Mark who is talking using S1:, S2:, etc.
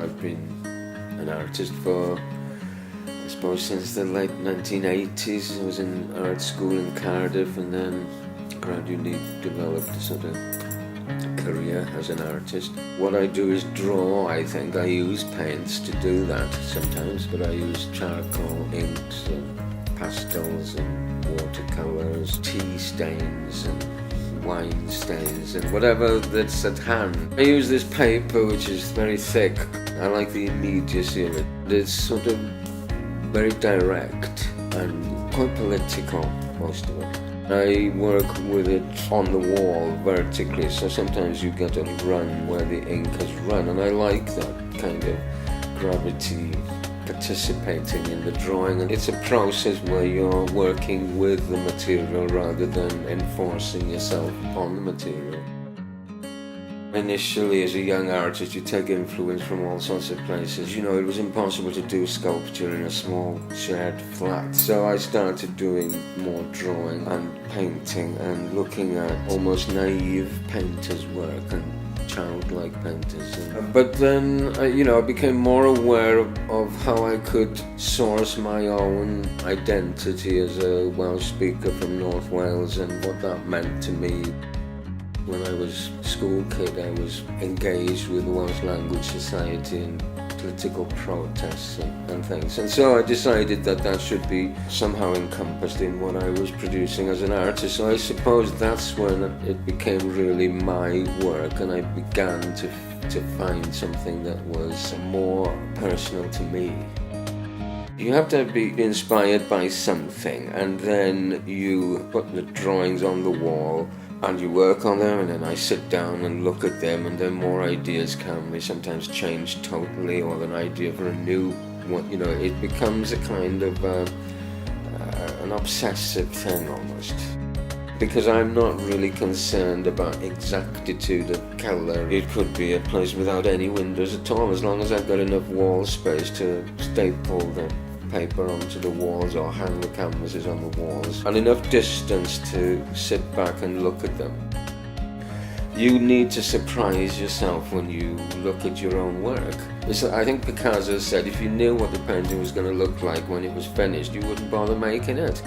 S1: I've been an artist for, I suppose, since the late 1980s. I was in art school in Cardiff and then gradually developed a sort of career as an artist. What I do is draw, I think. I use paints to do that sometimes, but I use charcoal, inks, and pastels and watercolours, tea stains and wine stains and whatever that's at hand. I use this paper which is very thick. I like the immediacy of it. It's sort of very direct and quite political, most of it. I work with it on the wall vertically, so sometimes you get a run where the ink has run, and I like that kind of gravity participating in the drawing. And it's a process where you're working with the material rather than enforcing yourself upon the material. Initially, as a young artist, you take influence from all sorts of places. You know, it was impossible to do sculpture in a small shared flat. So I started doing more drawing and painting and looking at almost naive painters' work and childlike painters. But then, I became more aware of how I could source my own identity as a Welsh speaker from North Wales and what that meant to me. When I was a school kid, I was engaged with the Welsh Language Society and political protests and things. And so I decided that should be somehow encompassed in what I was producing as an artist. So I suppose that's when it became really my work, and I began to find something that was more personal to me. You have to be inspired by something, and then you put the drawings on the wall and you work on them, and then I sit down and look at them, and then more ideas come. They sometimes change totally, or an idea for a new one. It becomes a kind of an obsessive thing almost. Because I'm not really concerned about exactitude of colour. It could be a place without any windows at all, as long as I've got enough wall space to staple the paper onto the walls or hang the canvases on the walls, and enough distance to sit back and look at them. You need to surprise yourself when you look at your own work. I think Picasso said if you knew what the painting was going to look like when it was finished, you wouldn't bother making it.